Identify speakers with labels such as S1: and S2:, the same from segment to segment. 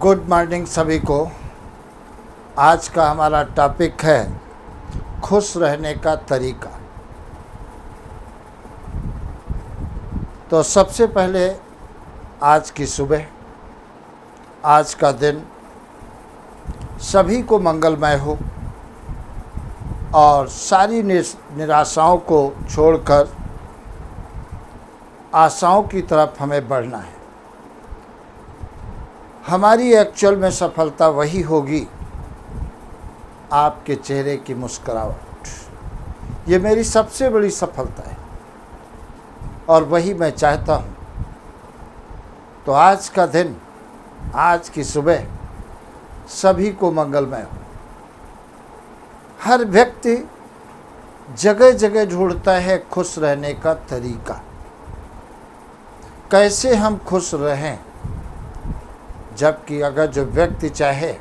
S1: Good morning सभी को। आज का हमारा टॉपिक है खुश रहने का तरीका। तो सबसे पहले आज की सुबह, आज का दिन सभी को मंगलमय हो और सारी निराशाओं को छोड़कर आशाओं की तरफ हमें बढ़ना है। हमारी एक्चुअल में सफलता वही होगी, आपके चेहरे की मुस्कुराहट। ये मेरी सबसे बड़ी सफलता है और वही मैं चाहता हूँ। तो आज का दिन, आज की सुबह सभी को मंगलमय हो। हर व्यक्ति जगह जगह ढूंढता है खुश रहने का तरीका। कैसे हम खुश रहें, जबकि अगर जो व्यक्ति चाहे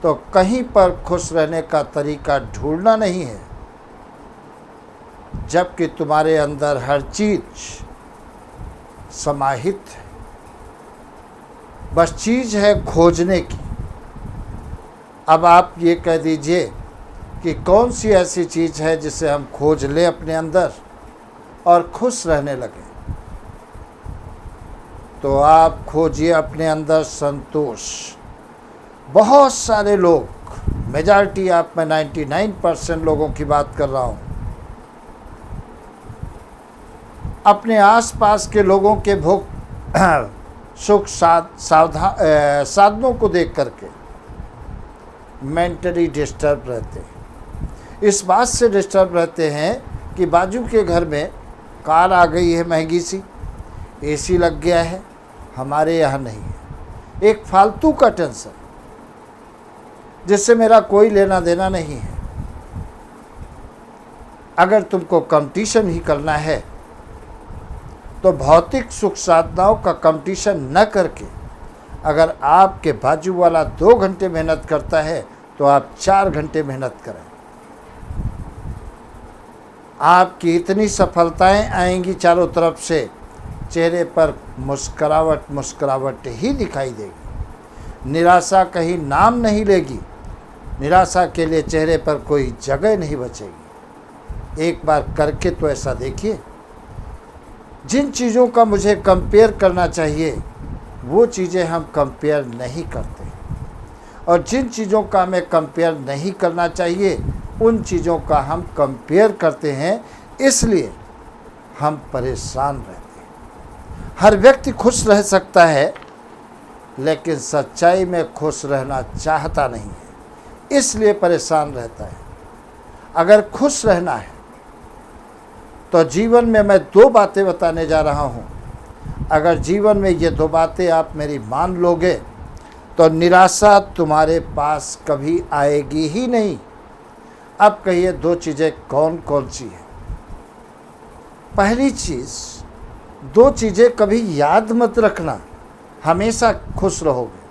S1: तो कहीं पर खुश रहने का तरीका ढूंढना नहीं है, जबकि तुम्हारे अंदर हर चीज़ समाहित है। बस चीज़ है खोजने की। अब आप ये कह दीजिए कि कौन सी ऐसी चीज़ है जिसे हम खोज लें अपने अंदर और खुश रहने लगें। तो आप खोजिए अपने अंदर संतोष। बहुत सारे लोग, मेजॉरिटी आप मैं 99% लोगों की बात कर रहा हूँ, अपने आसपास के लोगों के भोग सुख साधनों को देख करके मेंटली डिस्टर्ब रहते हैं। इस बात से डिस्टर्ब रहते हैं कि बाजू के घर में कार आ गई है महंगी सी, एसी लग गया है, हमारे यहाँ नहीं है। एक फालतू का टेंशन जिससे मेरा कोई लेना देना नहीं है। अगर तुमको कंपटीशन ही करना है तो भौतिक सुख साधनाओं का कंपटीशन न करके, अगर आपके बाजू वाला 2 घंटे मेहनत करता है तो आप 4 घंटे मेहनत करें। आपकी इतनी सफलताएं आएंगी चारों तरफ से, चेहरे पर मुस्कुराहट ही दिखाई देगी। निराशा कहीं नाम नहीं लेगी। निराशा के लिए चेहरे पर कोई जगह नहीं बचेगी। एक बार करके तो ऐसा देखिए। जिन चीज़ों का मुझे कंपेयर करना चाहिए वो चीज़ें हम कंपेयर नहीं करते, और जिन चीज़ों का हमें कंपेयर नहीं करना चाहिए उन चीज़ों का हम कंपेयर करते हैं, इसलिए हम परेशान रहते हैं। हर व्यक्ति खुश रह सकता है, लेकिन सच्चाई में खुश रहना चाहता नहीं है, इसलिए परेशान रहता है। अगर खुश रहना है तो जीवन में मैं 2 बातें बताने जा रहा हूँ। अगर जीवन में ये 2 बातें आप मेरी मान लोगे तो निराशा तुम्हारे पास कभी आएगी ही नहीं। अब कहिए 2 चीज़ें कौन कौन सी हैं। पहली चीज़, 2 चीज़ें कभी याद मत रखना, हमेशा खुश रहोगे।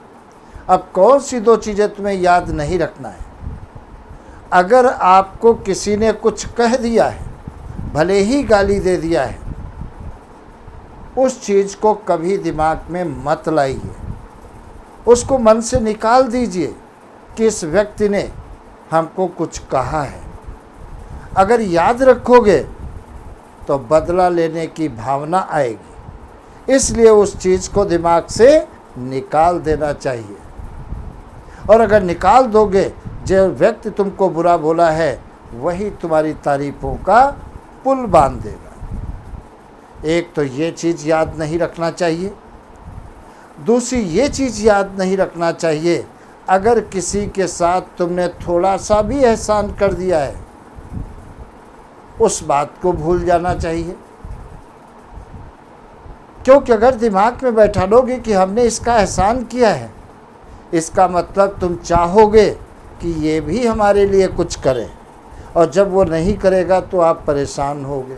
S1: अब कौन सी 2 चीज़ें तुम्हें याद नहीं रखना है। अगर आपको किसी ने कुछ कह दिया है, भले ही गाली दे दिया है, उस चीज़ को कभी दिमाग में मत लाइए। उसको मन से निकाल दीजिए कि इस व्यक्ति ने हमको कुछ कहा है। अगर याद रखोगे तो बदला लेने की भावना आएगी, इसलिए उस चीज़ को दिमाग से निकाल देना चाहिए। और अगर निकाल दोगे, जो व्यक्ति तुमको बुरा बोला है वही तुम्हारी तारीफों का पुल बांध देगा। एक तो ये चीज़ याद नहीं रखना चाहिए। दूसरी ये चीज़ याद नहीं रखना चाहिए, अगर किसी के साथ तुमने थोड़ा सा भी एहसान कर दिया है, उस बात को भूल जाना चाहिए। क्योंकि अगर दिमाग में बैठा लोगे कि हमने इसका एहसान किया है, इसका मतलब तुम चाहोगे कि ये भी हमारे लिए कुछ करे, और जब वो नहीं करेगा तो आप परेशान होगे।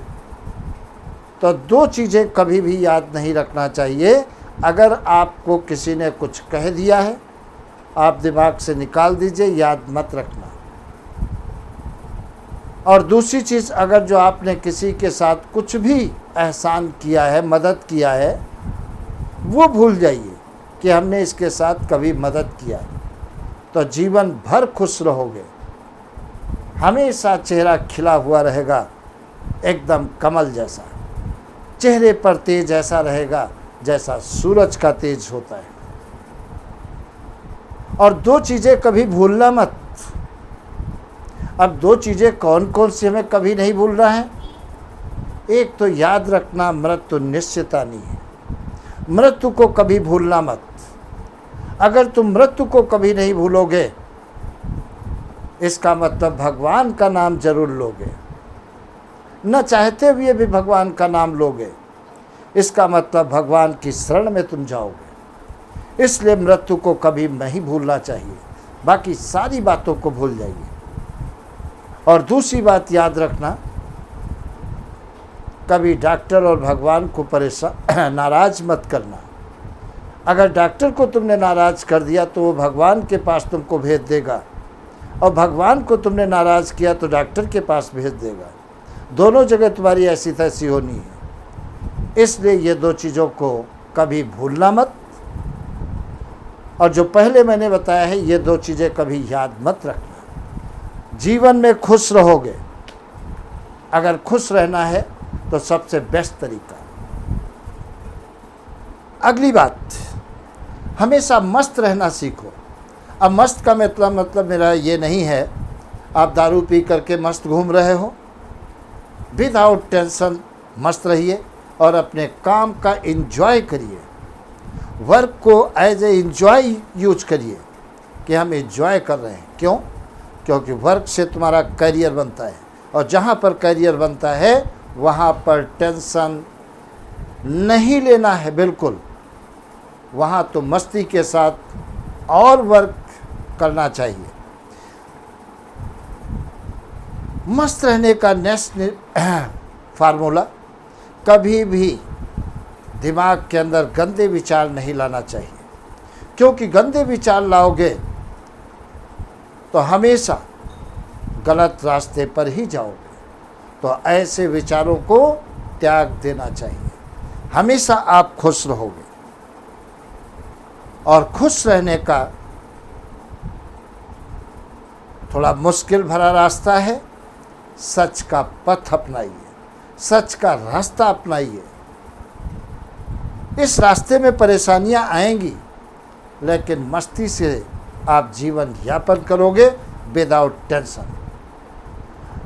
S1: तो 2 चीज़ें कभी भी याद नहीं रखना चाहिए। अगर आपको किसी ने कुछ कह दिया है, आप दिमाग से निकाल दीजिए, याद मत रखना। और दूसरी चीज़, अगर जो आपने किसी के साथ कुछ भी एहसान किया है, मदद किया है, वो भूल जाइए। कि हमने इसके साथ कभी मदद किया, तो जीवन भर खुश रहोगे। हमेशा चेहरा खिला हुआ रहेगा, एकदम कमल जैसा। चेहरे पर तेज ऐसा रहेगा जैसा सूरज का तेज होता है। और दो चीज़ें कभी भूलना मत। अब दो चीज़ें कौन कौन सी हमें कभी नहीं भूलना है? एक तो याद रखना, मृत्यु निश्चिता नहीं है। मृत्यु को कभी भूलना मत। अगर तुम मृत्यु को कभी नहीं भूलोगे, इसका मतलब भगवान का नाम जरूर लोगे। न चाहते हुए भी भगवान का नाम लोगे, इसका मतलब भगवान की शरण में तुम जाओगे। इसलिए मृत्यु को कभी नहीं भूलना चाहिए, बाकी सारी बातों को भूल जाइए। और दूसरी बात याद रखना, कभी डॉक्टर और भगवान को परेशान नाराज मत करना। अगर डॉक्टर को तुमने नाराज कर दिया तो वो भगवान के पास तुमको भेज देगा, और भगवान को तुमने नाराज किया तो डॉक्टर के पास भेज देगा। दोनों जगह तुम्हारी ऐसी तैसी होनी है। इसलिए ये दो चीज़ों को कभी भूलना मत। और जो पहले मैंने बताया है, ये दो चीज़ें कभी याद मत रखना। जीवन में खुश रहोगे। अगर खुश रहना है तो सबसे बेस्ट तरीका। अगली बात, हमेशा मस्त रहना सीखो। अब मस्त का मतलब मेरा ये नहीं है आप दारू पी करके मस्त घूम रहे हो। विदाउट टेंशन मस्त रहिए और अपने काम का एंजॉय करिए। वर्क को एज ए एंजॉय यूज करिए कि हम एंजॉय कर रहे हैं। क्यों? क्योंकि वर्क से तुम्हारा करियर बनता है, और जहाँ पर करियर बनता है वहाँ पर टेंशन नहीं लेना है बिल्कुल। वहाँ तो मस्ती के साथ और वर्क करना चाहिए। मस्त रहने का नेक्स्ट फार्मूला, कभी भी दिमाग के अंदर गंदे विचार नहीं लाना चाहिए। क्योंकि गंदे विचार लाओगे तो हमेशा गलत रास्ते पर ही जाओगे। तो ऐसे विचारों को त्याग देना चाहिए। हमेशा आप खुश रहोगे। और खुश रहने का थोड़ा मुश्किल भरा रास्ता है। सच का पथ अपनाइए, सच का रास्ता अपनाइए। इस रास्ते में परेशानियां आएंगी, लेकिन मस्ती से आप जीवन यापन करोगे विदाउट टेंशन।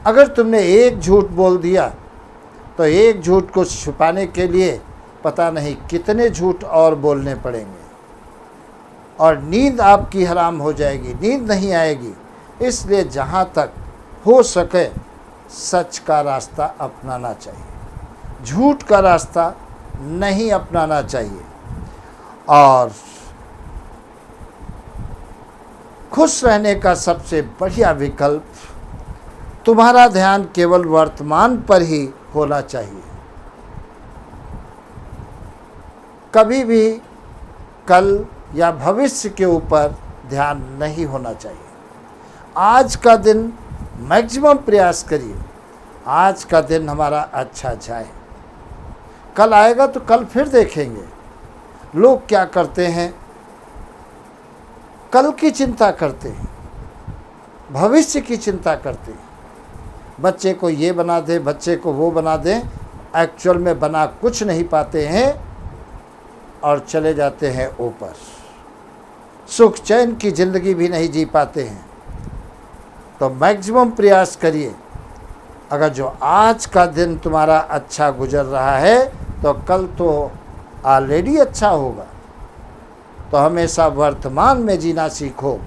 S1: अगर तुमने एक झूठ बोल दिया तो एक झूठ को छुपाने के लिए पता नहीं कितने झूठ और बोलने पड़ेंगे, और नींद आपकी हराम हो जाएगी, नींद नहीं आएगी। इसलिए जहाँ तक हो सके सच का रास्ता अपनाना चाहिए, झूठ का रास्ता नहीं अपनाना चाहिए। और खुश रहने का सबसे बढ़िया विकल्प, तुम्हारा ध्यान केवल वर्तमान पर ही होना चाहिए। कभी भी कल या भविष्य के ऊपर ध्यान नहीं होना चाहिए। आज का दिन मैक्सिमम प्रयास करिए, आज का दिन हमारा अच्छा जाए। कल आएगा तो कल फिर देखेंगे। लोग क्या करते हैं, कल की चिंता करते हैं, भविष्य की चिंता करते हैं। बच्चे को ये बना दे, बच्चे को वो बना दे, एक्चुअल में बना कुछ नहीं पाते हैं और चले जाते हैं ऊपर। सुख चैन की ज़िंदगी भी नहीं जी पाते हैं। तो मैक्सिमम प्रयास करिए। अगर जो आज का दिन तुम्हारा अच्छा गुजर रहा है तो कल तो ऑलरेडी अच्छा होगा। तो हमेशा वर्तमान में जीना सीखो,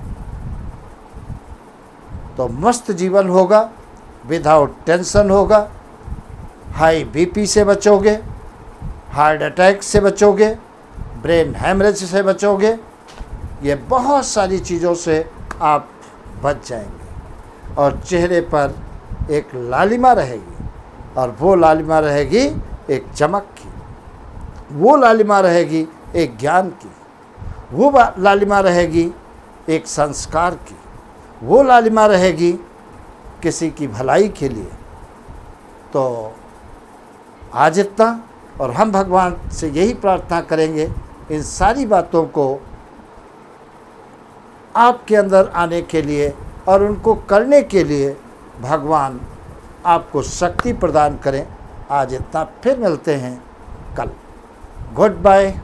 S1: तो मस्त जीवन होगा, विदाउट टेंशन होगा। हाई बीपी से बचोगे, हार्ट अटैक से बचोगे, ब्रेन हैमरेज से बचोगे। ये बहुत सारी चीज़ों से आप बच जाएंगे। और चेहरे पर एक लालिमा रहेगी, और वो लालिमा रहेगी एक चमक की, वो लालिमा रहेगी एक ज्ञान की, वो लालिमा रहेगी एक संस्कार की, वो लालिमा रहेगी किसी की भलाई के लिए। तो आज इतना, और हम भगवान से यही प्रार्थना करेंगे इन सारी बातों को आपके अंदर आने के लिए और उनको करने के लिए भगवान आपको शक्ति प्रदान करें। आज इतना, फिर मिलते हैं कल। Good bye.